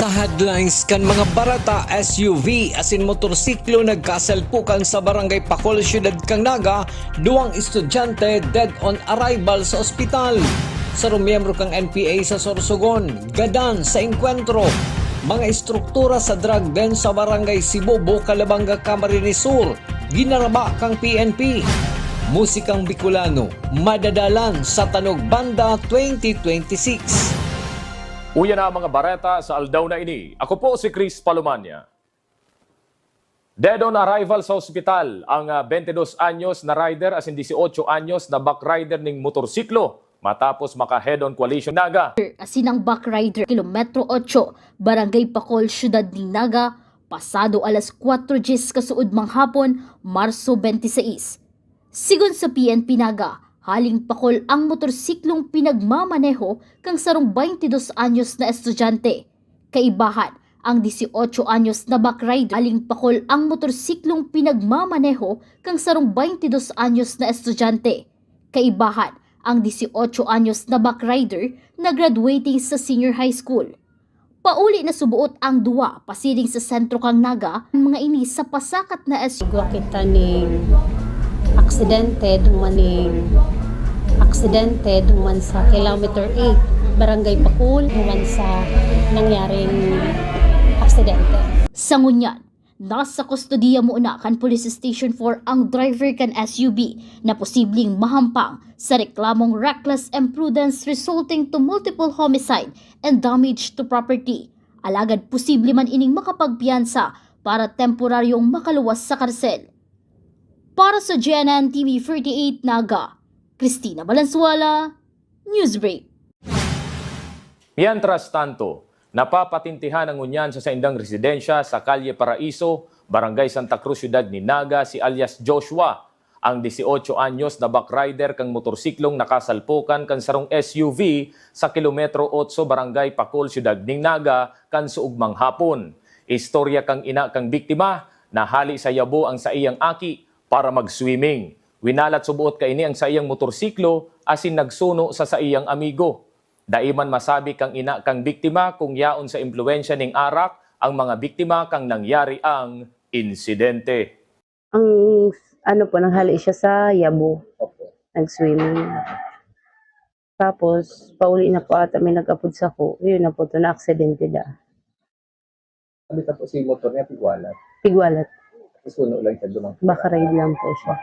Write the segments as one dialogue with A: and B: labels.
A: Sa headlines kan mga barata SUV asin motorsiklo nagkasalpukan sa barangay Pacol, Syudad kang Naga, duwang estudyante dead on arrival sa ospital. Sa miyembro kang NPA sa Sorsogon, gadan sa engkwentro. Mga estruktura sa drug den sa barangay Sibobo, Calabanga, Camarines Sur, ginaraba kang PNP. Musikang Bicolano, madadalan sa Tanog Banda 2026.
B: Uya na mga bareta sa aldaw na ini. Ako po si Chris Palomania. Dead on arrival sa ospital ang 22 anyos na rider asin 18 anyos na back rider ng motorsiklo matapos maka-head-on collision Naga.
C: Asin ang back rider, kilometro 8, Barangay Pacol, Syudad ng Naga, pasado alas 4:10 kasuod manghapon, Marso 26. Sigon sa PNP Naga, haling Pacol ang motorsiklong pinagmamaneho kang sarong 22 anyos na estudyante. Kaibahan, ang 18 anyos na back rider, haling Pacol ang motorsiklong pinagmamaneho kang sarong 22 anyos na estudyante. Kaibahan, ang 18 anyos na back rider na graduating sa senior high school. Pauli na subuot ang duwa pasiring sa sentro kang Naga, ang mga ini sa pasakat na SUV.
D: Kita ning aksidente duman sa kilometer 8 Barangay Pacol duman sa nangyaring aksidente.
C: Sa ngunyan, nasa kustodiya muna kan Police Station 4 ang driver kan SUV na posibleng mahampang sa reklamong reckless imprudence resulting to multiple homicide and damage to property. Alagad posible man ining makapagpiyansa para temporaryong makaluwas sa karsel. Para sa GNN TV 48 Naga, Cristina Valenzuela, Newsbreak.
B: Mientras tanto, napapatintihan ang unyan sa saindang residensya sa Calle Paraiso, Barangay Santa Cruz, Syudad ni Naga, si alias Joshua, ang 18 anyos na back rider kang motorsiklong nakasalpukan kan sarong SUV sa kilometro 8 Barangay Pacol, Syudad ni Naga, kan suugmang hapon. Istorya kang ina kang biktima, nahali sa yabo ang sa iyang aki para mag-swimming. Winalat subuot ka ini ang sa iyang motorsiklo asin nagsuno sa iyang amigo. Daiman masabi kang ina kang biktima kung yaon sa impluensya ning arak ang mga biktima kang nangyari ang insidente.
E: Ang nanghali siya sa yabo. Nag-swimming. Tapos, pauli na po ata may nag-apod sa ko. Yun na po ito, na-aksidente da.
F: Sabi ka po si motor niya, pigwalat.
E: Pigwalat.
F: Suno lang siya dumang.
E: Baka ride lang po siya.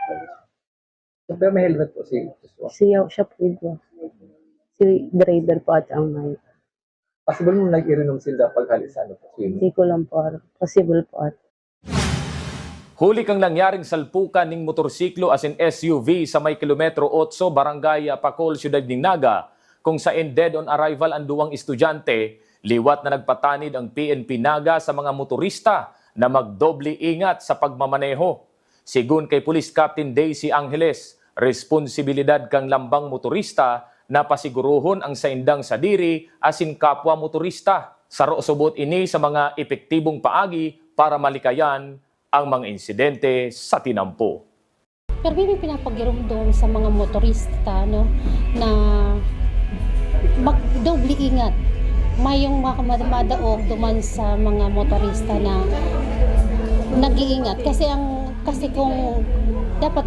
F: Pero may helmet po si Joshua.
E: Siya po ito. Si driver po ata ang may.
F: Possible mo nag-irinom sila paghali sa swimming.
E: Hindi ko lang po. Possible po ata.
B: Huli kang nangyaring salpukan ng motorsiklo asin SUV sa may kilometro 8 Barangay Pacol, Syudad ng Naga, kung saan dead on arrival ang duwang estudyante, liwat na nagpatanid ang PNP Naga sa mga motorista na magdoble ingat sa pagmamaneho. Sigun kay Police Captain Daisy Angeles, responsibilidad kang lambang motorista na pasiguruhon ang saindang sadiri asin kapwa motorista. Saro subot ini sa mga epektibong paagi para malikayan ang mga insidente sa tinampo.
D: Pero may pinapagirom doon sa mga motorista no, na magdoble ingat. May yung madaog duman sa mga motorista na nag-iingat kasi kung dapat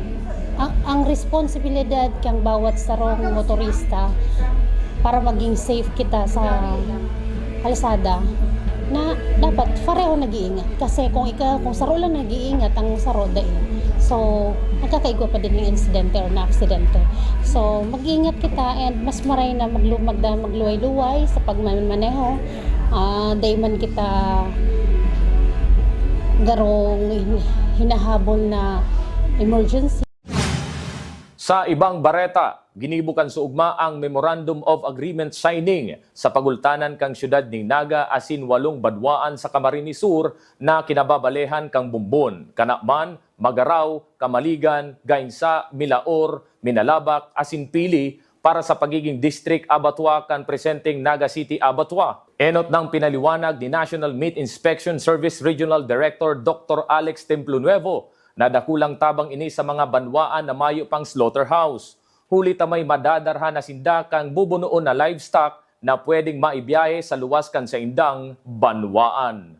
D: ang responsibilidad kang bawat sarong motorista para maging safe kita sa kalsada na dapat pareho nag-iingat kasi kung saro lang nag-iingat ang saro dahil so magkakaigwa pa din yung insidente or na-aksidente. So mag-iingat kita and mas maray na magluway-luway sa pagmamaneho. Dahil man kita garong hinahabol na emergency.
B: Sa ibang bareta, ginibukan sa ugma ang Memorandum of Agreement signing sa pagultanan kang Syudad ng Naga asin 8 badwaan sa Camarines Sur na kinababalehan kang Bumbon, Kanakman, Magaraw, Kamaligan, Gainsa, Milaor, Minalabak, asin Pili para sa pagiging District Abattoir kan presenting Naga City Abattoir. Enot ng pinaliwanag ni National Meat Inspection Service Regional Director Dr. Alex Templonuevo na dakulang tabang ini sa mga banwaan na mayo pang slaughterhouse. Huli tamay madadarhan na sinda kang bubunuon na livestock na pwedeng maibiyahe sa luwas kan sa indang banwaan.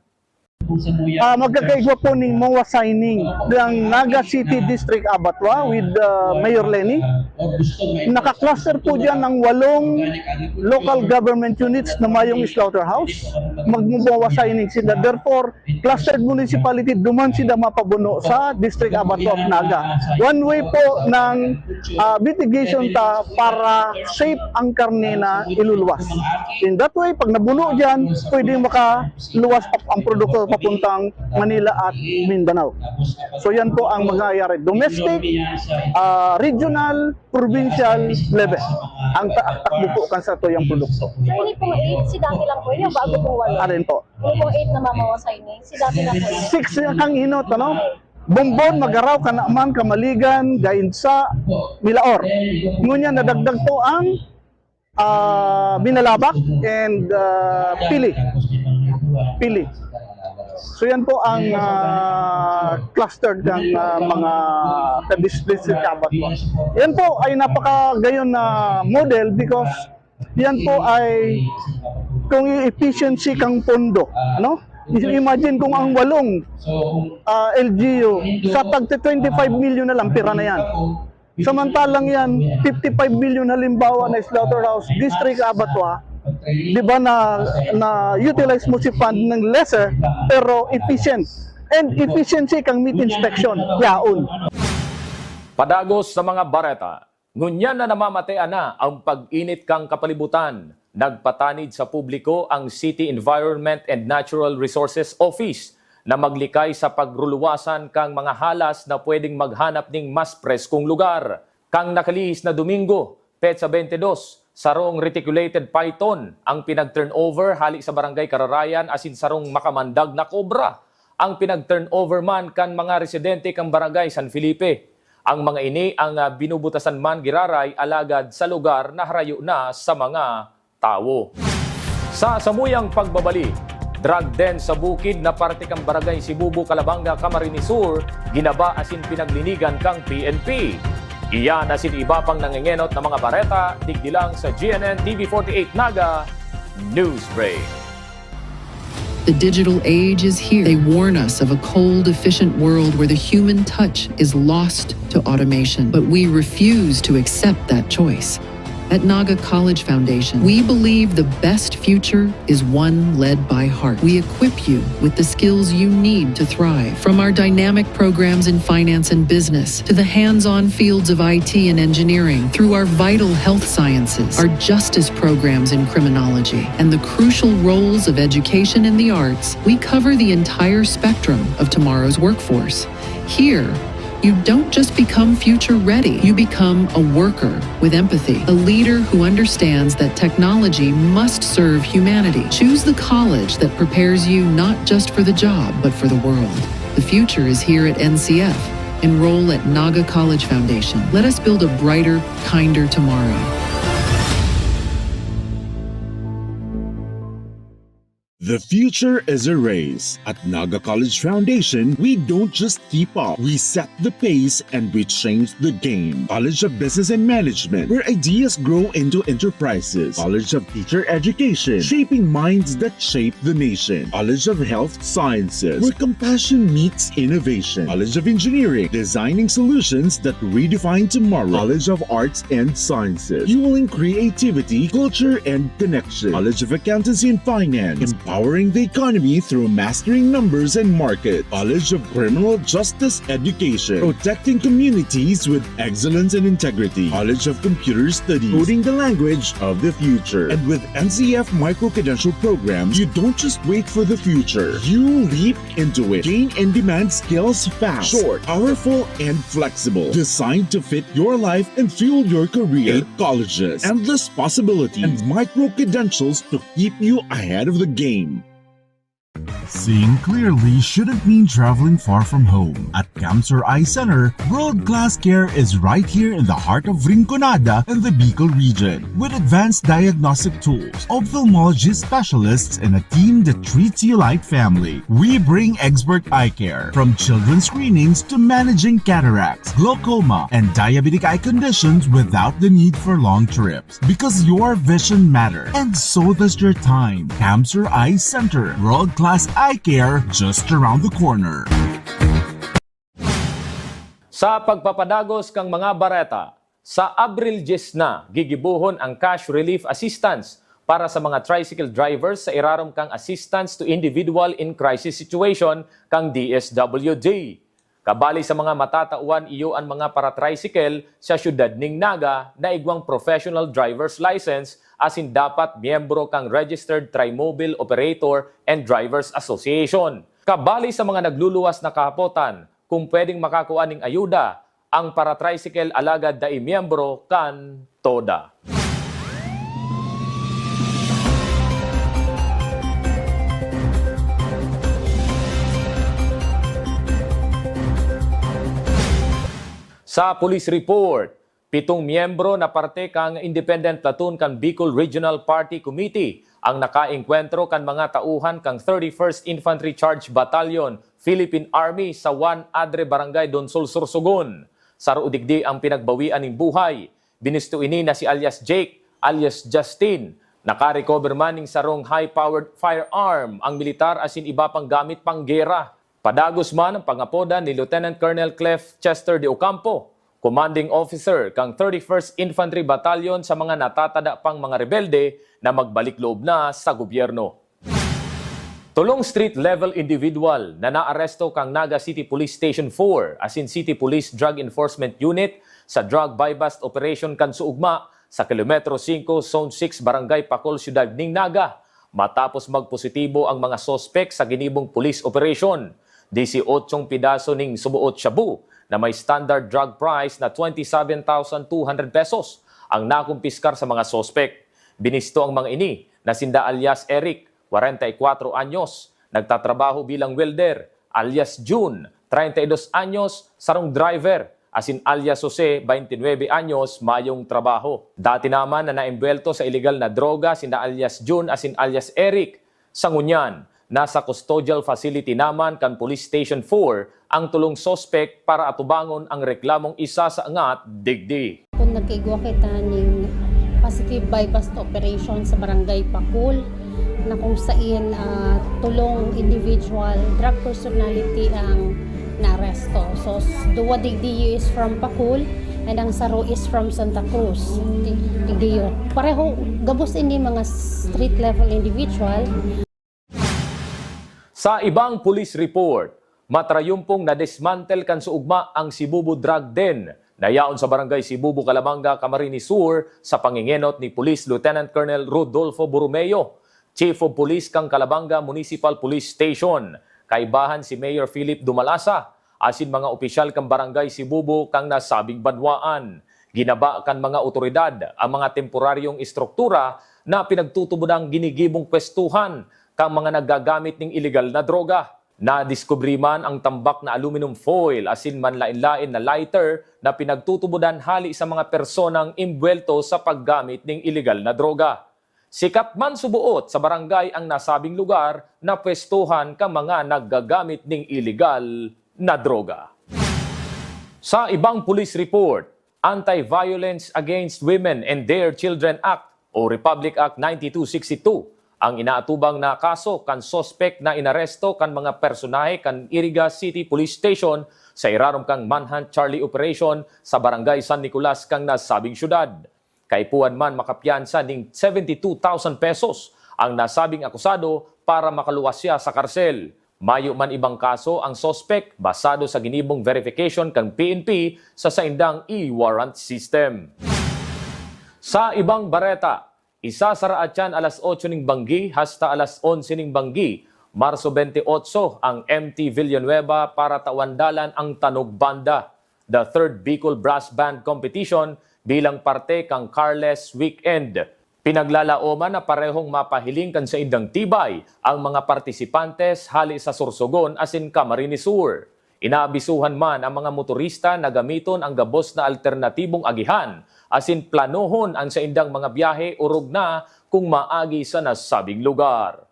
G: Magkakaigwa po ni MOA signing ng Naga City District Abattoir with Mayor Lenny. Naka-cluster po dyan ng 8 local government units na mayong slaughterhouse. Mag-MOA signing sila. Therefore, clustered municipality, duman sila mapabuno sa District Abattoir of Naga. One way po ng mitigation ta para safe ang karne na iluluwas. In that way, pag nabuno dyan, pwedeng makaluwas ang produkto papuntang Manila at Mindanao. So yan po ang mangyayari. Domestic, regional, provincial level. Ang takbo po kan sa ito yung produkto.
H: So, ini pong 8, si dati lang po yun, bago pong 8.
G: Arin po.
H: Ini pong 8 na mamawasay ni, si dati lang po yun.
G: 6 kang hinot, ano? Bombon, Magaraw, Kanaaman, Kamaligan, Gainsa, Milaor. Ngunyan, nadagdag po ang Binalabak and Pili. So yan po ang clustered ng mga district abattoir. Yan po ay napakagayon na model because yan po ay kung yung efficiency kang pondo, ano? Imagine kung ang 8 LGU sa tag 25 million na lang pira na yan. Samantalang yan 55 million halimbawa na slaughterhouse district abattoir. Di ba na utilize mo si fund ng lesser pero efficient. And efficiency kang meat inspection. Yaon.
B: Padagos sa mga bareta, ngunyan na namamatean na ang pag-init kang kapalibutan. Nagpatanid sa publiko ang City Environment and Natural Resources Office na maglikay sa pagruluwasan kang mga halas na pwedeng maghanap ng mas preskong lugar. Kang nakalihis na Domingo, Petsa 22, sarong reticulated python ang pinag-turnover hali sa barangay Kararayan asin sarong makamandag na kobra ang pinag-turnover man kan mga residente kang barangay San Felipe. Ang mga ini ang binubutasan man giraray alagad sa lugar na harayo na sa mga tao. Sa samuyang pagbabali, drug den sa bukid na parte kang barangay Sibubo, Calabanga, Camarines Sur, ginaba asin pinaglinigan kang PNP. Iyan asin iba pang nangingenot na mga bareta, digdilang sa GNN TV48 Naga News Break.
I: The digital age is here. They warn us of a cold, efficient world where the human touch is lost to automation. But we refuse to accept that choice. At Naga College Foundation, we believe the best future is one led by heart. We equip you with the skills you need to thrive. From our dynamic programs in finance and business, to the hands-on fields of IT and engineering, through our vital health sciences, our justice programs in criminology, and the crucial roles of education in the arts, we cover the entire spectrum of tomorrow's workforce. Here, you don't just become future ready, you become a worker with empathy, a leader who understands that technology must serve humanity. Choose the college that prepares you not just for the job, but for the world. The future is here at NCF. Enroll at Naga College Foundation. Let us build a brighter, kinder tomorrow.
J: The future is a race. At Naga College Foundation, we don't just keep up, we set the pace and we change the game. College of Business and Management, where ideas grow into enterprises. College of Teacher Education, shaping minds that shape the nation. College of Health Sciences, where compassion meets innovation. College of Engineering, designing solutions that redefine tomorrow. College of Arts and Sciences, fueling creativity, culture, and connection. College of Accountancy and Finance, empowering the economy through mastering numbers and market. College of Criminal Justice Education, protecting communities with excellence and integrity. College of Computer Studies, coding the language of the future. And with NCF micro-credential programs, you don't just wait for the future, you leap into it. Gain and demand skills fast, short, powerful, and flexible. Designed to fit your life and fuel your career. 8 colleges, endless possibilities, and micro-credentials to keep you ahead of the game. Seeing clearly shouldn't mean traveling far from home. At Camsur Eye Center, world-class care is right here in the heart of Rinconada and the Bicol region. With advanced diagnostic tools, ophthalmology specialists, and a team that treats you like family, we bring expert eye care. From children's screenings to managing cataracts, glaucoma, and diabetic eye conditions without the need for long trips. Because your vision matters, and so does your time. Camsur Eye Center, world-class eye care just around the corner.
B: Sa pagpapadagos kang mga bareta, sa Abril 10 na gigibuhon ang cash relief assistance para sa mga tricycle drivers sa irarom kang assistance to individual in crisis situation kang DSWD. Kabali sa mga matatauan iyo ang mga para-tricycle sa syudad ning Naga na igwang professional driver's license asin dapat miyembro kang Registered Trimobile Operator and Drivers Association. Kabali sa mga nagluluwas na kahapotan, kung pwedeng makakuha ning ayuda, ang para-tricycle alagad dai miyembro kan TODA. Sa police report, 7 miyembro na parte kang Independent Platoon kan Bicol Regional Party Committee ang nakaengkwentro kan mga tauhan kang 31st Infantry Charge Battalion, Philippine Army sa 1 Adre Barangay Donsol, Sorsogon. Sa rudigdi ang pinagbawian ng buhay. Binisto ini na si alias Jake, alias Justin. Naka-recover man ng sarong high-powered firearm ang militar asin iba pang gamit pang gera. Padagos man ang pangapoda ni Lieutenant Colonel Clef Chester de Ocampo, commanding officer kang 31st Infantry Battalion sa mga natatada pang mga rebelde na magbalik loob na sa gobyerno. Tulong street-level individual na naaresto kang Naga City Police Station 4 asin City Police Drug Enforcement Unit sa drug buy-bust operation kan suugma sa Kilometro 5, Zone 6, Barangay Pacol, Ciudad ning Naga matapos magpositibo ang mga sospek sa ginibong police operation. 18 pidaso ning subuot shabu na may standard drug price na 27,200 pesos ang nakumpiskar sa mga sospek. Binisto ang mga ini na sinda alias Eric, 44 anyos, nagtatrabaho bilang welder, alias June, 32 anyos, sarong driver, asin alias Jose, 29 anyos, mayong trabaho. Dati naman na naembwelto sa illegal na droga sinda alias June asin alias Eric. Sa ngunyan, nasa custodial facility naman kan Police Station 4 ang tulong sospek para atubangon ang reklamong isa sa angat digdi.
D: Kung nagkaigwa kita ng positive bypass operation sa Barangay Pacol na kung saan tulong individual drug personality ang naresto. So, duwa digdi is from Pacol and ang saro is from Santa Cruz. Digdi yun. Pareho, gabos ini mga street level individual.
B: Sa ibang police report, matrayumpong na-dismantle kan suugma ang Sibubu Drug Den na yaon sa Barangay Sibubu, Calabanga, Camarines Sur sa pangingenot ni Police Lieutenant Colonel Rodolfo Borromeo, Chief of Police kang Calabanga Municipal Police Station. Kaibahan si Mayor Philip Dumalasa, asin mga opisyal kang Barangay Sibubu kang nasabing banwaan. Ginaba kan mga otoridad ang mga temporaryong istruktura na pinagtutubodang ginigibong pwestuhan kang mga naggagamit ng illegal na droga. Nadiskubre man ang tambak na aluminum foil asin man lain-lain na lighter na pinagtutubodan hali sa mga personang imbwelto sa paggamit ng illegal na droga. Sikat man subuot sa barangay ang nasabing lugar na pwestuhan kang mga naggagamit ng illegal na droga. Sa ibang police report, Anti-Violence Against Women and Their Children Act o Republic Act 9262 ang inaatubang na kaso kan sospek na inaresto kan mga personahe kan Iriga City Police Station sa irarom kang Manhunt Charlie Operation sa Barangay San Nicolas kang nasabing syudad. Kaipuan man makapiyansa ning 72,000 pesos ang nasabing akusado para makaluwas siya sa karsel. Mayo man ibang kaso ang sospek basado sa ginibong verification kang PNP sa saindang e-warrant system. Sa ibang bareta, isasaraat yan alas 8 ning Banggi hasta alas 11 ning Banggi, Marso 28 ang MT Villanueva para tawandalan ang Tanog Banda, the 3rd Bicol Brass Band Competition bilang parte kang Carles Weekend. Pinaglalaoman na parehong mapahiling kan sa indang tibay ang mga partisipantes hali sa Sorsogon asin Camarines Sur. Inaabisuhan man ang mga motorista na gamiton ang gabos na alternatibong agihan asin planohon ang sa indang mga biyahe urog na kung maagi sa nasabing lugar.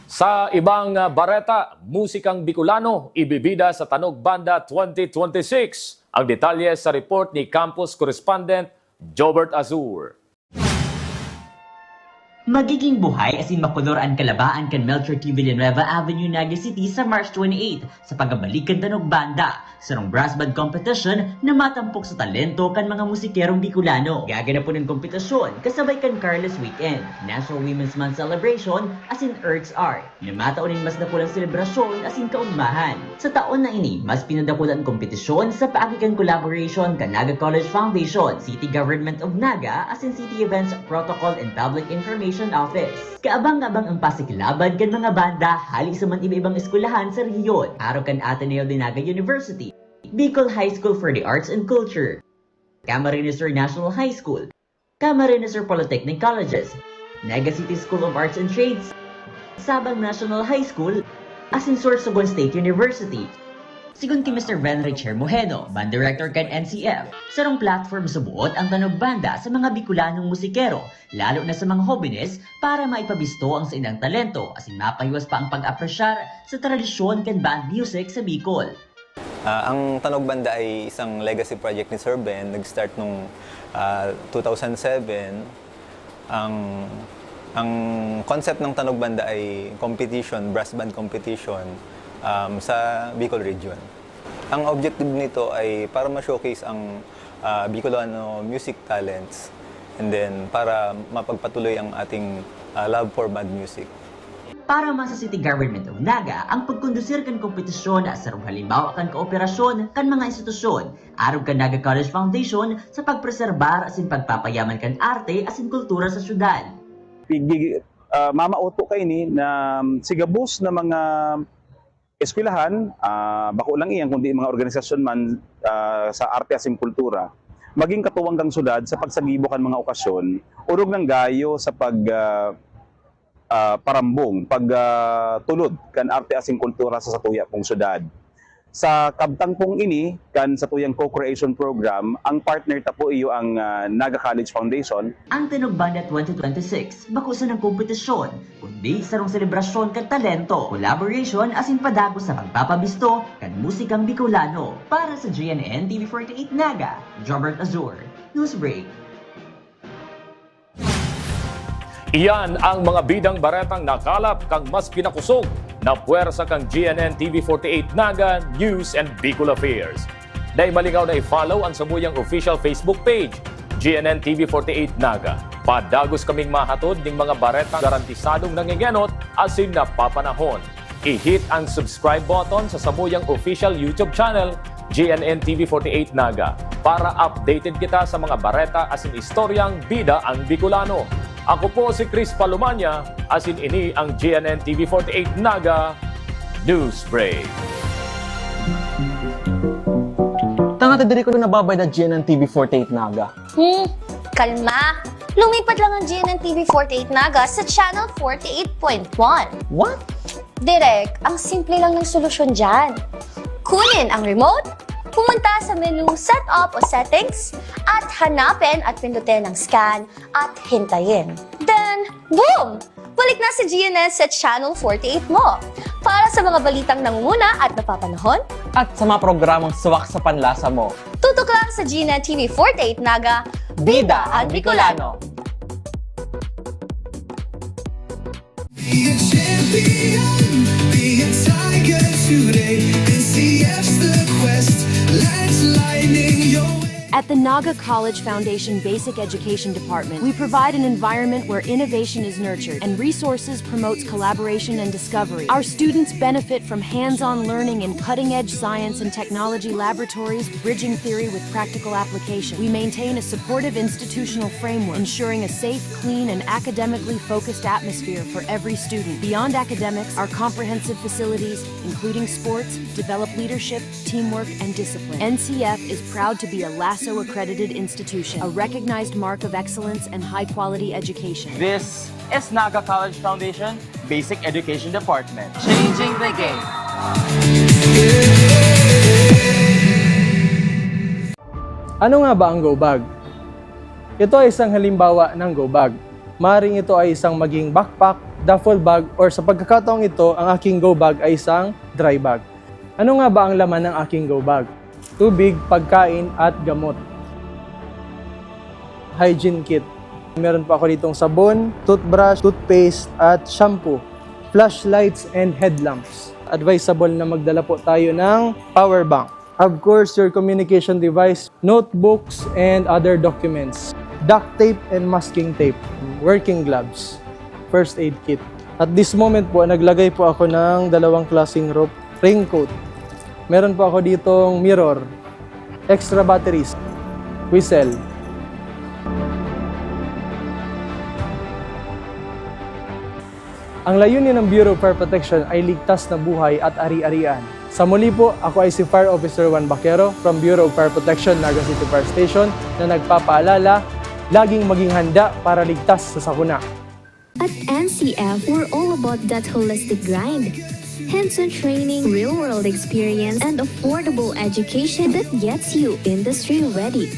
B: Sa ibang bareta, musikang Bicolano ibibida sa Tanog Banda 2026. Ang detalye sa report ni Campus Correspondent Jobert Azur.
K: Magiging buhay asin makolor ang kalabaan kan Melchor T. Villanueva Avenue, Naga City sa March 28 sa pagbabalik kan Tanog Banda sa brass band competition na matampok sa talento kan mga musikerong Bicolano. Gaganapon ng kompetisyon kasabay kan Carlos Weekend, National Women's Month Celebration asin Earth's Art na mataunin mas nakulang selebrasyon asin kaugmahan. Sa taon na ini, mas pinadakulan kompetisyon sa paagikan collaboration kan Naga College Foundation, City Government of Naga asin City Events Protocol and Public Information Office. Kaabang-abang ang pasikilaban kan mga banda hali sa man iba-ibang eskwelahan sa rehiyon. Araw kan Ateneo de Naga University, Bicol High School for the Arts and Culture, Camarines Sur National High School, Camarines Sur Polytechnic Colleges, Naga City School of Arts and Trades, Sabang National High School, asin Sorsogon State University. Sigun kay Mr. Venre Chermojeno, Band Director kan NCF, sarong platform subuot ang Tanog Banda sa mga Bicolanong musikero, lalo na sa mga jóvenes para maipabisto ang sa ilang talento asin mapahiwas pa ang pag-apresyar sa tradisyon kan band music sa Bicol.
L: Ang Tanog Banda ay isang legacy project ni Sir Ben. Nag-start nung 2007. Ang concept ng Tanog Banda ay competition, brass band competition sa Bicol region. Ang objective nito ay para ma-showcase ang Bicolano music talents and then para mapagpatuloy ang ating love for band music.
K: Para man sa City Government of Naga, ang pagkondusir kan kompetisyon sa halimbawa kan kooperasyon kan mga institusyon, arog kan Naga College Foundation sa pagpreserbar asin pagpapayaman kan arte asin kultura sa syudad.
G: Mamauto kay ni na sigabos na mga eskwelahan, bako lang iyan kundi mga organisasyon man sa arte asin kultura, maging katuwang kang syudad sa pagsagibo kan mga okasyon, urog ng gayo sa parambong, pagtulod kan arte asin kultura sa satuya pong syudad. Sa kabtang pong ini, kan sa tuyang co-creation program, ang partner tapo iyo ang Naga College Foundation.
K: Ang Tanog Banda 2026, bakusan ng kompetisyon, kundi sarong selebrasyon kan talento, collaboration asin padagos sa pagpapabisto kan musikang Bicolano. Para sa GNN TV48 Naga, Jobert Azur, Newsbreak.
B: Iyan ang mga bidang baretang nakalap kang mas pinakusog na puwersa kang GNN TV48 Naga News and Bicol Affairs. Dahil malingaw na i-follow ang samuyang official Facebook page, GNN TV48 Naga. Padagos kaming mahatod ng mga baretang garantisadong nangingenot asin napapanahon. I-hit ang subscribe button sa samuyang official YouTube channel, GNN TV48 Naga, para updated kita sa mga bareta asin istoryang bida ang Bicolano. Ako po si Chris Palomania, asin ini ang GNN TV48 Naga Newsbreak.
M: Tanga diri ko nababay na GNN TV48 Naga.
N: Kalma! Lumipat lang ang GNN TV48 Naga sa Channel 48.1.
M: What?
N: Direk, ang simple lang ng solusyon dyan. Kunin ang remote, pumunta sa menu Setup o Settings, at hanapin at pindutin ang scan at hintayin. Then, boom! Balik na sa GNN sa Channel 48 mo. Para sa mga balitang nanguna at napapanahon,
M: at sa mga programang suwak sa panlasa mo,
N: tutok lang sa GNN TV48 Naga, Bida ang Bicolano.
O: Be a champion, be a tiger today. NCF's the quest, lights lighting your way.
P: At the Naga College Foundation Basic Education Department, we provide an environment where innovation is nurtured and resources promotes collaboration and discovery. Our students benefit from hands-on learning in cutting-edge science and technology laboratories, bridging theory with practical application. We maintain a supportive institutional framework, ensuring a safe, clean, and academically focused atmosphere for every student. Beyond academics, our comprehensive facilities, including sports, develop leadership, teamwork, and discipline. NCF is proud to be a lasting ISO accredited institution, a recognized mark of excellence and high-quality education.
M: This is Naga College Foundation Basic Education Department. Changing the game.
Q: Ano nga ba ang go bag? Ito ay isang halimbawa ng go bag. Maring ito ay isang maging backpack, duffel bag, or sa pagkakataong ito, ang aking go bag ay isang dry bag. Ano nga ba ang laman ng aking go bag? Tubig, pagkain, at gamot. Hygiene kit. Meron pa ako ditong sabon, toothbrush, toothpaste, at shampoo. Flashlights and headlamps. Advisable na magdala po tayo ng power bank. Of course, your communication device, notebooks, and other documents. Duct tape and masking tape. Working gloves. First aid kit. At this moment po, naglagay po ako ng dalawang klaseng rope. Raincoat. Meron po ako ditong mirror. Extra batteries. Whistle. Ang layunin ng Bureau of Fire Protection ay ligtas na buhay at ari-arian. Sa muli po, ako ay si Fire Officer Juan Baquero from Bureau of Fire Protection, Naga City Fire Station na nagpapaalala, laging maging handa para ligtas sa sakuna.
R: At NCF, we're all about that holistic grind. Hands-on training, real-world experience, and affordable education that gets you industry-ready.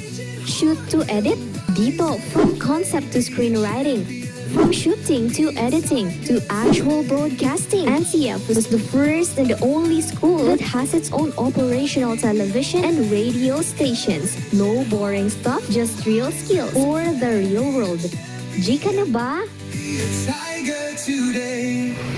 R: Shoot to edit? Dito, from concept to screenwriting. From shooting to editing to actual broadcasting, NCF was the first and the only school that has its own operational television and radio stations. No boring stuff, just real skills for the real world. Jika na ba?
O: Tiger today.